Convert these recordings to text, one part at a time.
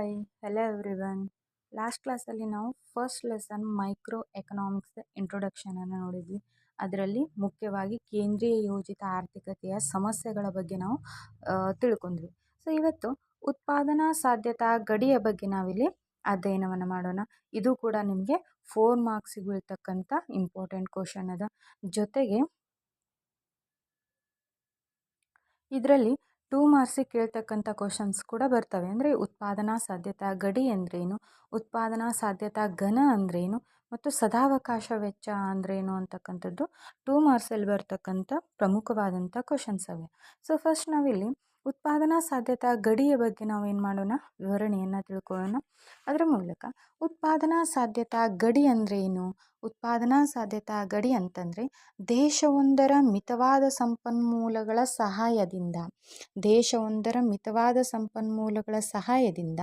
Hi hello everyone. Last ಕ್ಲಾಸಲ್ಲಿ ನಾವು first lesson micro economics ಇಂಟ್ರೊಡಕ್ಷನನ್ನು ನೋಡಿದ್ವಿ. ಅದರಲ್ಲಿ ಮುಖ್ಯವಾಗಿ ಕೇಂದ್ರೀಯ ಯೋಜಿತ ಆರ್ಥಿಕತೆಯ ಸಮಸ್ಯೆಗಳ ಬಗ್ಗೆ ನಾವು ತಿಳ್ಕೊಂಡ್ವಿ. ಸೊ ಇವತ್ತು ಉತ್ಪಾದನಾ ಸಾಧ್ಯತಾ ಗಡಿಯ ಬಗ್ಗೆ ನಾವಿಲ್ಲಿ ಅಧ್ಯಯನವನ್ನು ಮಾಡೋಣ. ಇದು ಕೂಡ ನಿಮಗೆ 4 ಮಾರ್ಕ್ಸಿಗೆ ಬೀಳ್ತಕ್ಕಂಥ ಇಂಪಾರ್ಟೆಂಟ್ ಕ್ವಶನ್ ಅದ. ಜೊತೆಗೆ ಇದರಲ್ಲಿ 2 ಮಾರ್ಕ್ಸಿಗೆ ಕೇಳ್ತಕ್ಕಂಥ ಕ್ವಶನ್ಸ್ ಕೂಡ ಬರ್ತವೆ. ಅಂದರೆ ಉತ್ಪಾದನಾ ಸಾಧ್ಯತಾ ಗಡಿ ಅಂದ್ರೇನು, ಉತ್ಪಾದನಾ ಸಾಧ್ಯತಾ ಘನ ಅಂದ್ರೇನು ಮತ್ತು ಸದಾವಕಾಶ ವೆಚ್ಚ ಅಂದ್ರೇನು ಅಂತಕ್ಕಂಥದ್ದು 2 ಮಾರ್ಕ್ಸಲ್ಲಿ ಬರ್ತಕ್ಕಂಥ ಪ್ರಮುಖವಾದಂಥ ಕ್ವಶನ್ಸ್ ಅವೆ. ಸೊ ಫಸ್ಟ್ ನಾವಿಲ್ಲಿ ಉತ್ಪಾದನಾ ಸಾಧ್ಯತಾ ಗಡಿಯ ಬಗ್ಗೆ ನಾವೇನು ಮಾಡೋಣ, ವಿವರಣೆಯನ್ನು ತಿಳ್ಕೊಳ್ಳೋಣ. ಅದರ ಮೂಲಕ ಉತ್ಪಾದನಾ ಸಾಧ್ಯತಾ ಗಡಿ ಅಂದ್ರೇನು, ಉತ್ಪಾದನಾ ಸಾಧ್ಯತಾ ಗಡಿ ಅಂತಂದರೆ ದೇಶವೊಂದರ ಮಿತವಾದ ಸಂಪನ್ಮೂಲಗಳ ಸಹಾಯದಿಂದ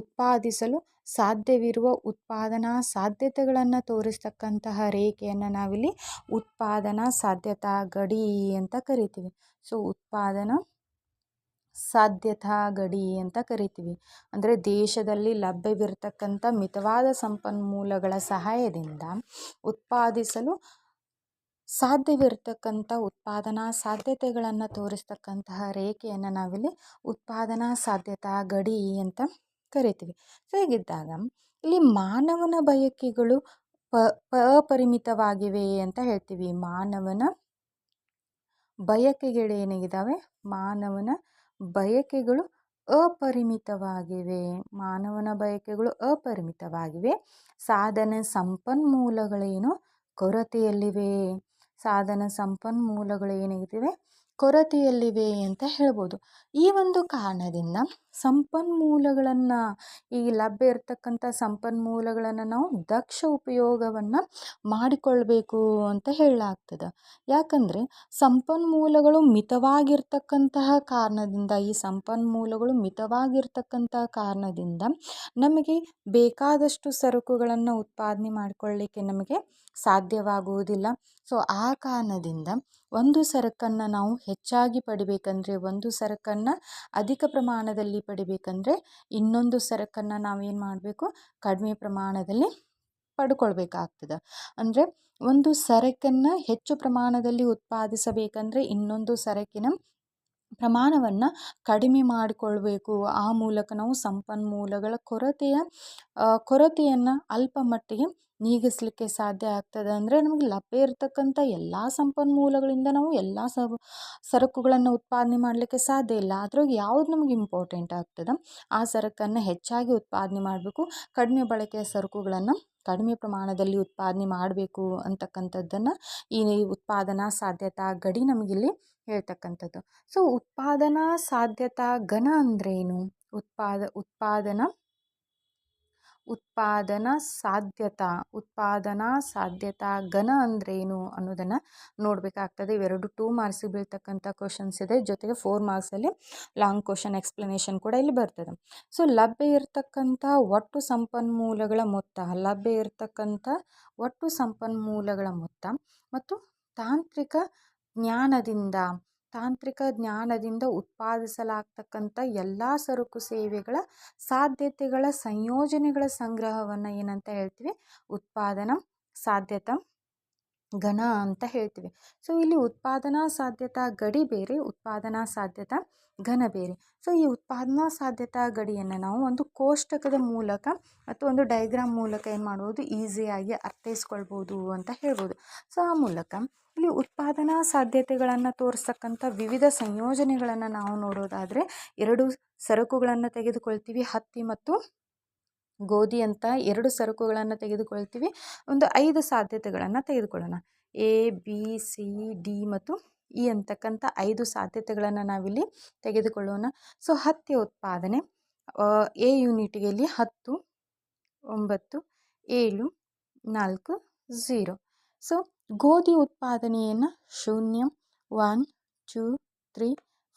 ಉತ್ಪಾದಿಸಲು ಸಾಧ್ಯವಿರುವ ಉತ್ಪಾದನಾ ಸಾಧ್ಯತೆಗಳನ್ನು ತೋರಿಸ್ತಕ್ಕಂತಹ ರೇಖೆಯನ್ನು ನಾವಿಲ್ಲಿ ಉತ್ಪಾದನಾ ಸಾಧ್ಯತಾ ಗಡಿ ಅಂತ ಕರಿತೀವಿ. ಸೊ ಉತ್ಪಾದನಾ ಸಾಧ್ಯತಾ ಗಡಿ ಅಂತ ಕರಿತೀವಿ. ಅಂದರೆ ದೇಶದಲ್ಲಿ ಲಭ್ಯವಿರತಕ್ಕಂಥ ಮಿತವಾದ ಸಂಪನ್ಮೂಲಗಳ ಸಹಾಯದಿಂದ ಉತ್ಪಾದಿಸಲು ಸಾಧ್ಯವಿರತಕ್ಕಂಥ ಉತ್ಪಾದನಾ ಸಾಧ್ಯತೆಗಳನ್ನು ತೋರಿಸ್ತಕ್ಕಂತಹ ರೇಖೆಯನ್ನು ನಾವಿಲ್ಲಿ ಉತ್ಪಾದನಾ ಸಾಧ್ಯತಾ ಗಡಿ ಅಂತ ಕರಿತೀವಿ. ಸೊ ಹೀಗಿದ್ದಾಗ ಇಲ್ಲಿ ಮಾನವನ ಬಯಕೆಗಳು ಅಪರಿಮಿತವಾಗಿವೆ ಅಂತ ಹೇಳ್ತೀವಿ. ಮಾನವನ ಬಯಕೆಗಳೇನಿದ್ದಾವೆ, ಮಾನವನ ಬಯಕೆಗಳು ಅಪರಿಮಿತವಾಗಿವೆ. ಸಾಧನ ಸಂಪನ್ಮೂಲಗಳೇನು ಕೊರತೆಯಲ್ಲಿವೆ ಅಂತ ಹೇಳ್ಬೋದು. ಈ ಒಂದು ಕಾರಣದಿಂದ ಸಂಪನ್ಮೂಲಗಳನ್ನು, ಈ ಲಭ್ಯ ಇರತಕ್ಕಂಥ ಸಂಪನ್ಮೂಲಗಳನ್ನು ನಾವು ದಕ್ಷ ಉಪಯೋಗವನ್ನು ಮಾಡಿಕೊಳ್ಬೇಕು ಅಂತ ಹೇಳಲಾಗ್ತದೆ. ಯಾಕಂದರೆ ಸಂಪನ್ಮೂಲಗಳು ಮಿತವಾಗಿರ್ತಕ್ಕಂತಹ ಕಾರಣದಿಂದ ನಮಗೆ ಬೇಕಾದಷ್ಟು ಸರಕುಗಳನ್ನು ಉತ್ಪಾದನೆ ಮಾಡಿಕೊಳ್ಳಲಿಕ್ಕೆ ನಮಗೆ ಸಾಧ್ಯವಾಗುವುದಿಲ್ಲ. ಸೊ ಆ ಕಾರಣದಿಂದ ಒಂದು ಸರಕನ್ನು ನಾವು ಹೆಚ್ಚಾಗಿ ಪಡಿಬೇಕಂದ್ರೆ, ಒಂದು ಸರಕನ್ನು ಅಧಿಕ ಪ್ರಮಾಣದಲ್ಲಿ ಪಡಿಬೇಕಂದ್ರೆ ಇನ್ನೊಂದು ಸರಕನ್ನು ನಾವೇನು ಮಾಡಬೇಕು, ಕಡಿಮೆ ಪ್ರಮಾಣದಲ್ಲಿ ಪಡ್ಕೊಳ್ಬೇಕಾಗ್ತದೆ. ಅಂದರೆ ಒಂದು ಸರಕನ್ನು ಹೆಚ್ಚು ಪ್ರಮಾಣದಲ್ಲಿ ಉತ್ಪಾದಿಸಬೇಕಂದ್ರೆ ಇನ್ನೊಂದು ಸರಕಿನ ಪ್ರಮಾಣವನ್ನು ಕಡಿಮೆ ಮಾಡಿಕೊಳ್ಬೇಕು. ಆ ಮೂಲಕ ನಾವು ಸಂಪನ್ಮೂಲಗಳ ಕೊರತೆಯನ್ನು ಅಲ್ಪ ಮಟ್ಟಿಗೆ ನೀಗಿಸಲಿಕ್ಕೆ ಸಾಧ್ಯ ಆಗ್ತದೆ. ಅಂದರೆ ನಮಗೆ ಲಭ್ಯ ಇರತಕ್ಕಂಥ ಎಲ್ಲ ಸಂಪನ್ಮೂಲಗಳಿಂದ ನಾವು ಎಲ್ಲ ಸರಕುಗಳನ್ನು ಉತ್ಪಾದನೆ ಮಾಡಲಿಕ್ಕೆ ಸಾಧ್ಯ ಇಲ್ಲ. ಅದ್ರಾಗ ಯಾವುದು ನಮಗೆ ಇಂಪಾರ್ಟೆಂಟ್ ಆಗ್ತದೆ ಆ ಸರಕನ್ನು ಹೆಚ್ಚಾಗಿ ಉತ್ಪಾದನೆ ಮಾಡಬೇಕು, ಕಡಿಮೆ ಬಳಕೆಯ ಸರಕುಗಳನ್ನು ಕಡಿಮೆ ಪ್ರಮಾಣದಲ್ಲಿ ಉತ್ಪಾದನೆ ಮಾಡಬೇಕು ಅಂತಕ್ಕಂಥದ್ದನ್ನು ಈ ಉತ್ಪಾದನಾ ಸಾಧ್ಯತಾ ಗಡಿ ನಮಗಿಲ್ಲಿ ಹೇಳ್ತಕ್ಕಂಥದ್ದು. ಸೊ ಉತ್ಪಾದನಾ ಸಾಧ್ಯತಾ ಘನ ಅಂದ್ರೇನು, ಉತ್ಪಾದನಾ ಸಾಧ್ಯತಾ ಘನ ಅಂದ್ರೇನು ಅನ್ನೋದನ್ನು ನೋಡಬೇಕಾಗ್ತದೆ. ಇವೆರಡು 2 ಮಾರ್ಕ್ಸಿಗೆ ಬೀಳ್ತಕ್ಕಂಥ ಕ್ವಶನ್ಸ್ ಇದೆ. ಜೊತೆಗೆ 4 ಮಾರ್ಕ್ಸಲ್ಲಿ ಲಾಂಗ್ ಕ್ವಶನ್ ಎಕ್ಸ್ಪ್ಲನೇಷನ್ ಕೂಡ ಇಲ್ಲಿ ಬರ್ತದೆ. ಸೊ ಲಭ್ಯ ಇರತಕ್ಕಂಥ ಒಟ್ಟು ಸಂಪನ್ಮೂಲಗಳ ಮೊತ್ತ ಮತ್ತು ತಾಂತ್ರಿಕ ಜ್ಞಾನದಿಂದ ಉತ್ಪಾದಿಸಲಾಗ್ತಕ್ಕಂಥ ಎಲ್ಲ ಸರಕು ಸೇವೆಗಳ ಸಾಧ್ಯತೆಗಳ ಸಂಯೋಜನೆಗಳ ಸಂಗ್ರಹವನ್ನು ಏನಂತ ಹೇಳ್ತೀವಿ, ಉತ್ಪಾದನಾ ಸಾಧ್ಯತಾ ಘನ ಅಂತ ಹೇಳ್ತೀವಿ. ಸೊ ಇಲ್ಲಿ ಉತ್ಪಾದನಾ ಸಾಧ್ಯತಾ ಗಡಿ ಬೇರೆ, ಉತ್ಪಾದನಾ ಸಾಧ್ಯತಾ ಘನ ಬೇರೆ. ಸೊ ಈ ಉತ್ಪಾದನಾ ಸಾಧ್ಯತಾ ಗಡಿಯನ್ನು ನಾವು ಒಂದು ಕೋಷ್ಟಕದ ಮೂಲಕ ಮತ್ತು ಒಂದು ಡಯಾಗ್ರಾಮ್ ಮೂಲಕ ಏನು ಮಾಡ್ಬೋದು, ಈಸಿಯಾಗಿ ಅರ್ಥೈಸ್ಕೊಳ್ಬೋದು ಅಂತ ಹೇಳ್ಬೋದು. ಸೊ ಆ ಮೂಲಕ ಇಲ್ಲಿ ಉತ್ಪಾದನಾ ಸಾಧ್ಯತೆಗಳನ್ನು ತೋರಿಸ್ತಕ್ಕಂಥ ವಿವಿಧ ಸಂಯೋಜನೆಗಳನ್ನು ನಾವು ನೋಡೋದಾದರೆ 2 ಸರಕುಗಳನ್ನು ತೆಗೆದುಕೊಳ್ತೀವಿ. ಹತ್ತಿ ಮತ್ತು ಗೋಧಿ ಅಂತ 2 ಸರಕುಗಳನ್ನು ತೆಗೆದುಕೊಳ್ತೀವಿ. ಒಂದು 5 ಸಾಧ್ಯತೆಗಳನ್ನು ತೆಗೆದುಕೊಳ್ಳೋಣ. ABCD ಮತ್ತು E ಅಂತಕ್ಕಂಥ 5 ಸಾಧ್ಯತೆಗಳನ್ನು ನಾವಿಲ್ಲಿ ತೆಗೆದುಕೊಳ್ಳೋಣ. ಸೊ ಹತ್ತಿಯ ಉತ್ಪಾದನೆ A ಯೂನಿಟ್ಗೆ ಇಲ್ಲಿ 10, 9, 7, 4, 0. ಸೊ ಗೋಧಿ ಉತ್ಪಾದನೆಯನ್ನು 0, 1, 2, 3,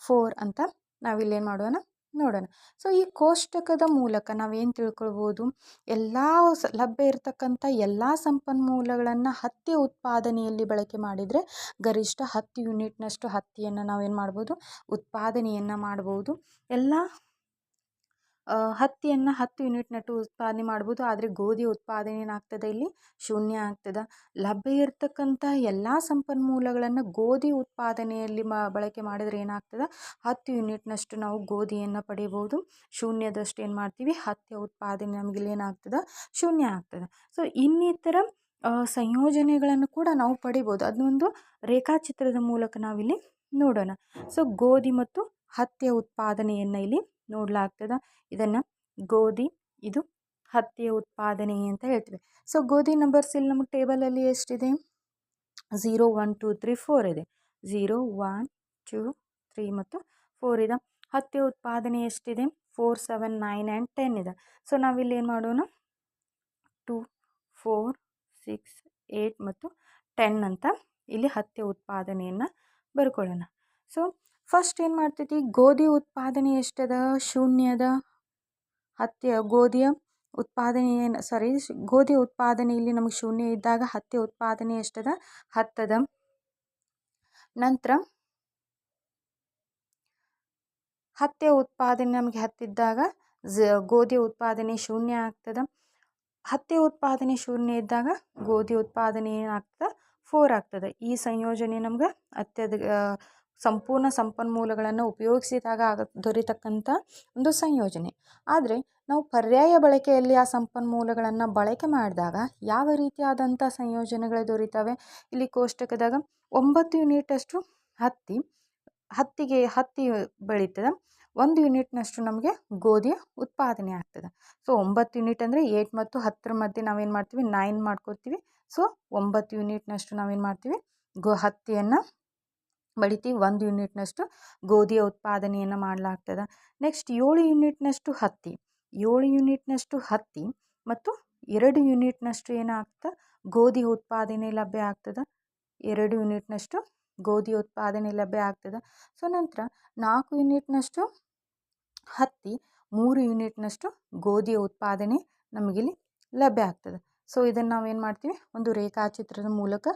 4 ಅಂತ ನಾವಿಲ್ಲೇನು ಮಾಡೋಣ, ನೋಡೋಣ. ಸೊ ಈ ಕೋಷ್ಟಕದ ಮೂಲಕ ನಾವೇನು ತಿಳ್ಕೊಳ್ಬೋದು, ಎಲ್ಲ ಲಭ್ಯ ಇರತಕ್ಕಂಥ ಎಲ್ಲ ಸಂಪನ್ಮೂಲಗಳನ್ನು ಹತ್ತಿ ಉತ್ಪಾದನೆಯಲ್ಲಿ ಬಳಕೆ ಮಾಡಿದರೆ ಗರಿಷ್ಠ 10 ಯೂನಿಟ್ನಷ್ಟು ಹತ್ತಿಯನ್ನು ನಾವೇನು ಮಾಡ್ಬೋದು, ಉತ್ಪಾದನೆಯನ್ನು ಮಾಡ್ಬೋದು. ಎಲ್ಲ ಹತ್ತಿಯನ್ನು 10 ಯೂನಿಟ್ನಷ್ಟು ಉತ್ಪಾದನೆ ಮಾಡ್ಬೋದು. ಆದರೆ ಗೋಧಿ ಉತ್ಪಾದನೆ ಏನಾಗ್ತದೆ ಇಲ್ಲಿ ಶೂನ್ಯ ಆಗ್ತದೆ. ಲಭ್ಯ ಇರತಕ್ಕಂಥ ಎಲ್ಲ ಸಂಪನ್ಮೂಲಗಳನ್ನು ಗೋಧಿ ಉತ್ಪಾದನೆಯಲ್ಲಿ ಬಳಕೆ ಮಾಡಿದರೆ ಏನಾಗ್ತದೆ 10 ಯೂನಿಟ್ನಷ್ಟು ನಾವು ಗೋಧಿಯನ್ನು ಪಡಿಬೋದು. ಶೂನ್ಯದಷ್ಟು ಏನು ಮಾಡ್ತೀವಿ ಹತ್ತಿಯ ಉತ್ಪಾದನೆ ನಮಗಿಲ್ಲಿ ಏನಾಗ್ತದೆ ಶೂನ್ಯ ಆಗ್ತದೆ. ಸೊ ಇನ್ನಿತರ ಸಂಯೋಜನೆಗಳನ್ನು ಕೂಡ ನಾವು ಪಡಿಬೋದು. ಅದನ್ನೊಂದು ರೇಖಾಚಿತ್ರದ ಮೂಲಕ ನಾವಿಲ್ಲಿ ನೋಡೋಣ. ಸೊ ಗೋಧಿ ಮತ್ತು ಹತ್ತಿಯ ಉತ್ಪಾದನೆಯನ್ನು ಇಲ್ಲಿ ನೋಡಲಾಗ್ತದೆ. ಇದನ್ನು ಗೋಧಿ, ಇದು ಹತ್ತಿಯ ಉತ್ಪಾದನೆ ಅಂತ ಹೇಳ್ತೀವಿ. ಸೊ ಗೋಧಿ ನಂಬರ್ಸ್ ಇಲ್ಲಿ ನಮಗೆ ಟೇಬಲಲ್ಲಿ ಎಷ್ಟಿದೆ 0 1 2 3 4 ಇದೆ. 0 1 2 3 ಮತ್ತು 4 ಇದೆ. ಹತ್ತಿಯ ಉತ್ಪಾದನೆ ಎಷ್ಟಿದೆ 4 7 9 ಆ್ಯಂಡ್ 10 ಇದೆ. ಸೊ ನಾವಿಲ್ಲಿ ಏನು ಮಾಡೋಣ 2 4 6 8 ಮತ್ತು 10 ಅಂತ ಇಲ್ಲಿ ಹತ್ತಿಯ ಉತ್ಪಾದನೆಯನ್ನು ಬರ್ಕೊಳ್ಳೋಣ. ಸೊ ಫಸ್ಟ್ ಏನು ಮಾಡ್ತೈತಿ ಗೋಧಿ ಉತ್ಪಾದನೆ ಎಷ್ಟದ ಶೂನ್ಯದ. ಹತ್ತಿಯ ಗೋಧಿಯ ಉತ್ಪಾದನೆ ಗೋಧಿ ಉತ್ಪಾದನೆ ಇಲ್ಲಿ ನಮಗೆ ಶೂನ್ಯ ಇದ್ದಾಗ ಹತ್ತಿಯ ಉತ್ಪಾದನೆ ಎಷ್ಟದ 10. ನಂತರ ಹತ್ತಿಯ ಉತ್ಪಾದನೆ ನಮಗೆ 10 ಇದ್ದಾಗ ಗೋಧಿ ಉತ್ಪಾದನೆ ಶೂನ್ಯ ಆಗ್ತದೆ. ಹತ್ತಿಯ ಉತ್ಪಾದನೆ ಶೂನ್ಯ ಇದ್ದಾಗ ಗೋಧಿ ಉತ್ಪಾದನೆ ಏನಾಗ್ತದೆ 4 ಆಗ್ತದೆ. ಈ ಸಂಯೋಜನೆ ನಮ್ಗೆ ಸಂಪೂರ್ಣ ಸಂಪನ್ಮೂಲಗಳನ್ನು ಉಪಯೋಗಿಸಿದಾಗ ದೊರೀತಕ್ಕಂಥ ಒಂದು ಸಂಯೋಜನೆ. ಆದರೆ ನಾವು ಪರ್ಯಾಯ ಬಳಕೆಯಲ್ಲಿ ಆ ಸಂಪನ್ಮೂಲಗಳನ್ನು ಬಳಕೆ ಮಾಡಿದಾಗ ಯಾವ ರೀತಿಯಾದಂಥ ಸಂಯೋಜನೆಗಳು ದೊರೀತವೆ. ಇಲ್ಲಿ ಕೋಷ್ಟಕದಾಗ 9 ಯೂನಿಟಷ್ಟು ಹತ್ತಿ ಬೆಳೀತದೆ. 1 ಯೂನಿಟ್ನಷ್ಟು ನಮಗೆ ಗೋಧಿಯ ಉತ್ಪಾದನೆ ಆಗ್ತದೆ. ಸೊ 9 ಯೂನಿಟ್ ಅಂದರೆ 8 ಮತ್ತು 10 ಮಧ್ಯೆ ನಾವೇನು ಮಾಡ್ತೀವಿ 9 ಮಾಡ್ಕೊತೀವಿ. ಸೊ 9 ಯೂನಿಟ್ನಷ್ಟು ನಾವೇನು ಮಾಡ್ತೀವಿ ಹತ್ತಿಯನ್ನು ಬೆಳಿತೀವಿ. 1 ಯೂನಿಟ್ನಷ್ಟು ಗೋಧಿಯ ಉತ್ಪಾದನೆಯನ್ನು ಮಾಡಲಾಗ್ತದೆ. ನೆಕ್ಸ್ಟ್ 7 ಯೂನಿಟ್ನಷ್ಟು ಹತ್ತಿ, 7 ಯೂನಿಟ್ನಷ್ಟು ಹತ್ತಿ ಮತ್ತು 2 ಯೂನಿಟ್ನಷ್ಟು ಏನಾಗ್ತದೆ ಗೋಧಿ ಉತ್ಪಾದನೆ ಲಭ್ಯ ಆಗ್ತದೆ. 2 ಯೂನಿಟ್ನಷ್ಟು ಗೋಧಿ ಉತ್ಪಾದನೆ ಲಭ್ಯ ಆಗ್ತದೆ. ಸೊ ನಂತರ 4 ಯೂನಿಟ್ನಷ್ಟು ಹತ್ತಿ, 3 ಯೂನಿಟ್ನಷ್ಟು ಗೋಧಿಯ ಉತ್ಪಾದನೆ ನಮಗಿಲ್ಲಿ ಲಭ್ಯ ಆಗ್ತದೆ. ಸೊ ಇದನ್ನು ನಾವೇನು ಮಾಡ್ತೀವಿ ಒಂದು ರೇಖಾಚಿತ್ರದ ಮೂಲಕ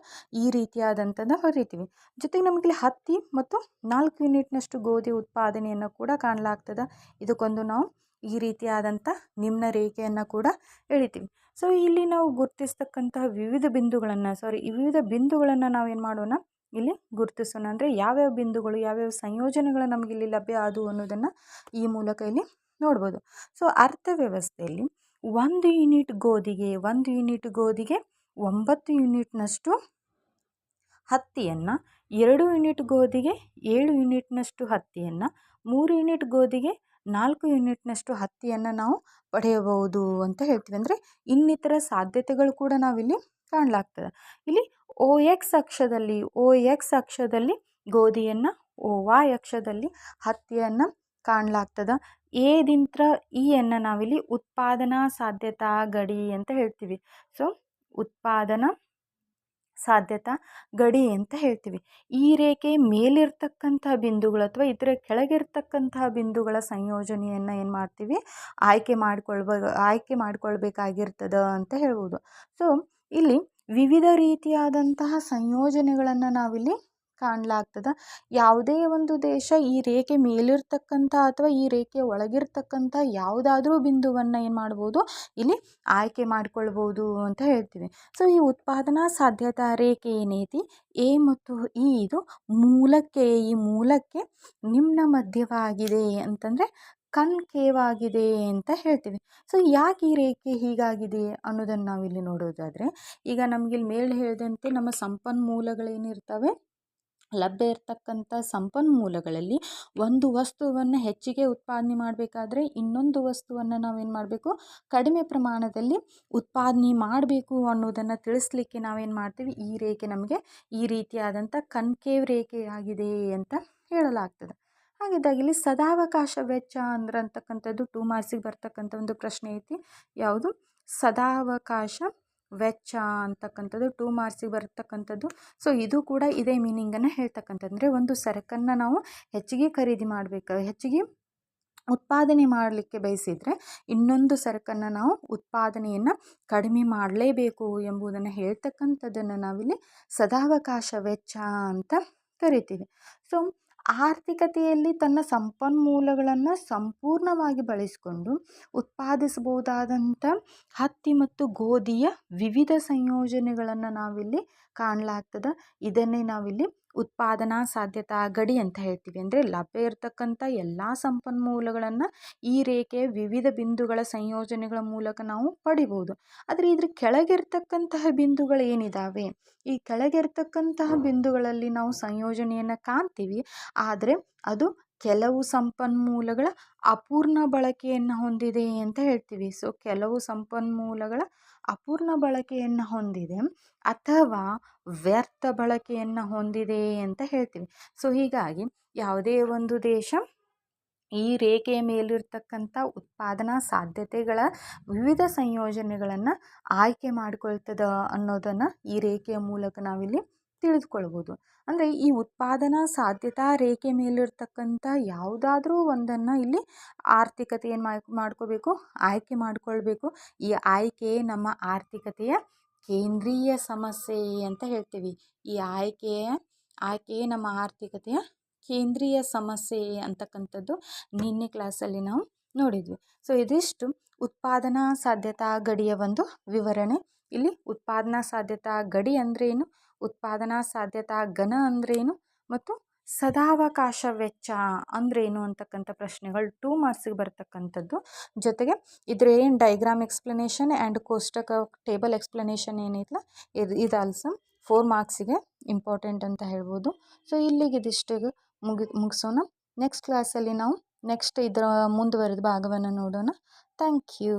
ಈ ರೀತಿಯಾದಂಥದ್ದು ಬರೀತೀವಿ. ಜೊತೆಗೆ ನಮಗಿಲ್ಲಿ ಹತ್ತಿ ಮತ್ತು 4 ಯೂನಿಟ್ನಷ್ಟು ಗೋಧಿ ಉತ್ಪಾದನೆಯನ್ನು ಕೂಡ ಕಾಣಲಾಗ್ತದೆ. ಇದಕ್ಕೊಂದು ನಾವು ಈ ರೀತಿಯಾದಂಥ ನಿಮ್ನ ರೇಖೆಯನ್ನು ಕೂಡ ಎಳಿತೀವಿ. ಸೊ ಇಲ್ಲಿ ನಾವು ಗುರುತಿಸ್ತಕ್ಕಂತಹ ವಿವಿಧ ಬಿಂದುಗಳನ್ನು ನಾವೇನು ಮಾಡೋಣ ಇಲ್ಲಿ ಗುರುತಿಸೋಣ. ಅಂದರೆ ಯಾವ್ಯಾವ ಬಿಂದುಗಳು ಯಾವ್ಯಾವ ಸಂಯೋಜನೆಗಳು ನಮಗಿಲ್ಲಿ ಲಭ್ಯ ಆದವು ಅನ್ನೋದನ್ನು ಈ ಮೂಲಕ ಇಲ್ಲಿ ನೋಡ್ಬೋದು. ಸೊ ಅರ್ಥವ್ಯವಸ್ಥೆಯಲ್ಲಿ 1 ಯೂನಿಟ್ ಗೋಧಿಗೆ 9 ಯೂನಿಟ್ನಷ್ಟು ಹತ್ತಿಯನ್ನು, 2 ಯೂನಿಟ್ ಗೋಧಿಗೆ 7 ಯೂನಿಟ್ನಷ್ಟು ಹತ್ತಿಯನ್ನು, 3 ಯೂನಿಟ್ ಗೋಧಿಗೆ 4 ಯೂನಿಟ್ನಷ್ಟು ಹತ್ತಿಯನ್ನು ನಾವು ಪಡೆಯಬಹುದು ಅಂತ ಹೇಳ್ತೀವಿ. ಅಂದರೆ ಇನ್ನಿತರ ಸಾಧ್ಯತೆಗಳು ಕೂಡ ನಾವಿಲ್ಲಿ ಕಾಣಲಾಗ್ತದೆ. ಇಲ್ಲಿ OX ಅಕ್ಷದಲ್ಲಿ ಗೋಧಿಯನ್ನು, OY ಅಕ್ಷದಲ್ಲಿ ಹತ್ತಿಯನ್ನು ಕಾಣಲಾಗ್ತದೆ. ಎದಿಂತ್ರ ಇಯನ್ನು ನಾವಿಲ್ಲಿ ಉತ್ಪಾದನಾ ಸಾಧ್ಯತಾ ಗಡಿ ಅಂತ ಹೇಳ್ತೀವಿ. ಸೊ ಉತ್ಪಾದನಾ ಸಾಧ್ಯತಾ ಗಡಿ ಅಂತ ಹೇಳ್ತೀವಿ. ಈ ರೇಖೆ ಮೇಲಿರ್ತಕ್ಕಂತಹ ಬಿಂದುಗಳು ಅಥವಾ ಇದರ ಕೆಳಗಿರ್ತಕ್ಕಂತಹ ಬಿಂದುಗಳ ಸಂಯೋಜನೆಯನ್ನು ಏನು ಮಾಡ್ತೀವಿ ಆಯ್ಕೆ ಮಾಡ್ಕೊಳ್ಬೇಕಾಗಿರ್ತದೆ ಅಂತ ಹೇಳ್ಬೋದು. ಸೊ ಇಲ್ಲಿ ವಿವಿಧ ರೀತಿಯಾದಂತಹ ಸಂಯೋಜನೆಗಳನ್ನು ನಾವಿಲ್ಲಿ ಕಾಣಲಾಗ್ತದೆ. ಯಾವುದೇ ಒಂದು ದೇಶ ಈ ರೇಖೆ ಮೇಲಿರ್ತಕ್ಕಂಥ ಅಥವಾ ಈ ರೇಖೆಯ ಒಳಗಿರ್ತಕ್ಕಂಥ ಯಾವುದಾದ್ರೂ ಬಿಂದುವನ್ನು ಏನು ಮಾಡ್ಬೋದು ಇಲ್ಲಿ ಆಯ್ಕೆ ಮಾಡಿಕೊಳ್ಬೋದು ಅಂತ ಹೇಳ್ತೀವಿ. ಸೊ ಈ ಉತ್ಪಾದನಾ ಸಾಧ್ಯತಾ ರೇಖೆ ಏನೈತಿ ಎ ಮತ್ತು ಇದು ಈ ಮೂಲಕ್ಕೆ ನಿಮ್ನ ಮಧ್ಯವಾಗಿದೆ ಅಂತಂದರೆ ಕನ್ಕೇವ್ ಆಗಿದೆ ಅಂತ ಹೇಳ್ತೀವಿ. ಸೊ ಯಾಕೆ ಈ ರೇಖೆ ಹೀಗಾಗಿದೆ ಅನ್ನೋದನ್ನು ನಾವಿಲ್ಲಿ ನೋಡೋದಾದರೆ, ಈಗ ನಮಗಿಲ್ಲಿ ಮೇಲೆ ಹೇಳಿದಂತೆ ನಮ್ಮ ಸಂಪನ್ಮೂಲಗಳೇನಿರ್ತವೆ ಲಭ್ಯ ಇರತಕ್ಕಂಥ ಸಂಪನ್ಮೂಲಗಳಲ್ಲಿ ಒಂದು ವಸ್ತುವನ್ನು ಹೆಚ್ಚಿಗೆ ಉತ್ಪಾದನೆ ಮಾಡಬೇಕಾದ್ರೆ ಇನ್ನೊಂದು ವಸ್ತುವನ್ನು ನಾವೇನು ಮಾಡಬೇಕು ಕಡಿಮೆ ಪ್ರಮಾಣದಲ್ಲಿ ಉತ್ಪಾದನೆ ಮಾಡಬೇಕು ಅನ್ನೋದನ್ನು ತಿಳಿಸ್ಲಿಕ್ಕೆ ನಾವೇನು ಮಾಡ್ತೀವಿ ಈ ರೇಖೆ ನಮಗೆ ಈ ರೀತಿಯಾದಂಥ ಕನ್ಕೇವ್ ರೇಖೆಯಾಗಿದೆ ಅಂತ ಹೇಳಲಾಗ್ತದೆ. ಹಾಗಿದ್ದಾಗ ಇಲ್ಲಿ ಸದಾವಕಾಶ ವೆಚ್ಚ ಅಂತಕ್ಕಂಥದ್ದು 2 ಮಾರ್ಕ್ಸಿಗೆ ಬರ್ತಕ್ಕಂಥ ಒಂದು ಪ್ರಶ್ನೆ ಐತಿ. ಯಾವುದು ಸದಾವಕಾಶ ವೆಚ್ಚ ಅಂತಕ್ಕಂಥದ್ದು 2 ಮಾರ್ಕ್ಸಿಗೆ ಬರ್ತಕ್ಕಂಥದ್ದು. ಸೊ ಇದು ಕೂಡ ಇದೇ ಮೀನಿಂಗನ್ನು ಹೇಳ್ತಕ್ಕಂಥದ್ದು. ಅಂದರೆ ಒಂದು ಸರಕನ್ನು ನಾವು ಹೆಚ್ಚಿಗೆ ಖರೀದಿ ಹೆಚ್ಚಿಗೆ ಉತ್ಪಾದನೆ ಮಾಡಲಿಕ್ಕೆ ಬಯಸಿದರೆ ಇನ್ನೊಂದು ಸರಕನ್ನು ನಾವು ಉತ್ಪಾದನೆಯನ್ನು ಕಡಿಮೆ ಮಾಡಲೇಬೇಕು ಎಂಬುದನ್ನು ಹೇಳ್ತಕ್ಕಂಥದ್ದನ್ನು ನಾವಿಲ್ಲಿ ಸದಾವಕಾಶ ವೆಚ್ಚ ಅಂತ ಕರಿತೀವಿ. ಸೊ ಆರ್ಥಿಕತೆಯಲ್ಲಿ ತನ್ನ ಸಂಪನ್ಮೂಲಗಳನ್ನು ಸಂಪೂರ್ಣವಾಗಿ ಬಳಸಿಕೊಂಡು ಉತ್ಪಾದಿಸಬಹುದಾದಂಥ ಹತ್ತಿ ಮತ್ತು ಗೋಧಿಯ ವಿವಿಧ ಸಂಯೋಜನೆಗಳನ್ನು ನಾವಿಲ್ಲಿ ಕಾಣಲಾಗ್ತದೆ. ಇದನ್ನೇ ನಾವಿಲ್ಲಿ ಉತ್ಪಾದನಾ ಸಾಧ್ಯತಾ ಗಡಿ ಅಂತ ಹೇಳ್ತೀವಿ. ಅಂದರೆ ಲಭ್ಯ ಇರತಕ್ಕಂಥ ಎಲ್ಲ ಸಂಪನ್ಮೂಲಗಳನ್ನು ಈ ರೇಖೆಯ ವಿವಿಧ ಬಿಂದುಗಳ ಸಂಯೋಜನೆಗಳ ಮೂಲಕ ನಾವು ಪಡಿಬೋದು. ಆದರೆ ಇದ್ರ ಕೆಳಗಿರ್ತಕ್ಕಂತಹ ಬಿಂದುಗಳು ಏನಿದ್ದಾವೆ, ಈ ಕೆಳಗಿರ್ತಕ್ಕಂತಹ ಬಿಂದುಗಳಲ್ಲಿ ನಾವು ಸಂಯೋಜನೆಯನ್ನು ಕಾಣ್ತೀವಿ. ಆದರೆ ಅದು ಕೆಲವು ಸಂಪನ್ಮೂಲಗಳ ಅಪೂರ್ಣ ಬಳಕೆಯನ್ನು ಹೊಂದಿದೆ ಅಂತ ಹೇಳ್ತೀವಿ. ಸೊ ಕೆಲವು ಸಂಪನ್ಮೂಲಗಳ ಅಪೂರ್ಣ ಬಳಕೆಯನ್ನು ಹೊಂದಿದೆ ಅಥವಾ ವ್ಯರ್ಥ ಬಳಕೆಯನ್ನು ಹೊಂದಿದೆ ಅಂತ ಹೇಳ್ತೀವಿ. ಸೊ ಹೀಗಾಗಿ ಯಾವುದೇ ಒಂದು ದೇಶ ಈ ರೇಖೆಯ ಮೇಲಿರ್ತಕ್ಕಂಥ ಉತ್ಪಾದನಾ ಸಾಧ್ಯತೆಗಳ ವಿವಿಧ ಸಂಯೋಜನೆಗಳನ್ನು ಆಯ್ಕೆ ಮಾಡಿಕೊಳ್ತದ ಅನ್ನೋದನ್ನು ಈ ರೇಖೆಯ ಮೂಲಕ ನಾವಿಲ್ಲಿ ತಿಳಿದುಕೊಳ್ಬೋದು. ಅಂದರೆ ಈ ಉತ್ಪಾದನಾ ಸಾಧ್ಯತಾ ರೇಖೆ ಮೇಲಿರ್ತಕ್ಕಂಥ ಯಾವುದಾದ್ರೂ ಒಂದನ್ನು ಇಲ್ಲಿ ಆರ್ಥಿಕತೆ ಏನು ಮಾಡ್ಕೋಬೇಕು, ಆಯ್ಕೆ ಮಾಡಿಕೊಳ್ಬೇಕು. ಈ ಆಯ್ಕೆ ನಮ್ಮ ಆರ್ಥಿಕತೆಯ ಕೇಂದ್ರೀಯ ಸಮಸ್ಯೆ ಅಂತ ಹೇಳ್ತೀವಿ. ಈ ಆಯ್ಕೆಯೇ ನಮ್ಮ ಆರ್ಥಿಕತೆಯ ಕೇಂದ್ರೀಯ ಸಮಸ್ಯೆ ಅಂತಕ್ಕಂಥದ್ದು ನಿನ್ನೆ ಕ್ಲಾಸಲ್ಲಿ ನಾವು ನೋಡಿದ್ವಿ. ಸೊ ಇದಿಷ್ಟು ಉತ್ಪಾದನಾ ಸಾಧ್ಯತಾ ಗಡಿಯ ಒಂದು ವಿವರಣೆ. ಇಲ್ಲಿ ಉತ್ಪಾದನಾ ಸಾಧ್ಯತಾ ಗಡಿ ಅಂದ್ರೇನು, ಉತ್ಪಾದನಾ ಸಾಧ್ಯತಾ ಘನ ಅಂದ್ರೇನು ಮತ್ತು ಸದಾವಕಾಶ ವೆಚ್ಚ ಅಂದ್ರೇನು ಅಂತಕ್ಕಂಥ ಪ್ರಶ್ನೆಗಳು 2 ಮಾರ್ಕ್ಸಿಗೆ ಬರ್ತಕ್ಕಂಥದ್ದು. ಜೊತೆಗೆ ಇದ್ರ ಏನು ಡೈಗ್ರಾಮ್ ಎಕ್ಸ್ಪ್ಲನೇಷನ್ ಆ್ಯಂಡ್ ಕೋಷ್ಟಕ ಟೇಬಲ್ ಎಕ್ಸ್ಪ್ಲನೇಷನ್ ಏನೈತಲ್ಲ ಇದು ಆಲ್ಸೋ 4 ಮಾರ್ಕ್ಸಿಗೆ ಇಂಪಾರ್ಟೆಂಟ್ ಅಂತ ಹೇಳ್ಬೋದು. ಸೊ ಇಲ್ಲಿಗೆ ಇದಿಷ್ಟು ಮುಗಿಸೋಣ. ನೆಕ್ಸ್ಟ್ ಕ್ಲಾಸಲ್ಲಿ ನಾವು ನೆಕ್ಸ್ಟ್ ಇದರ ಮುಂದುವರೆದ ಭಾಗವನ್ನು ನೋಡೋಣ. Thank you.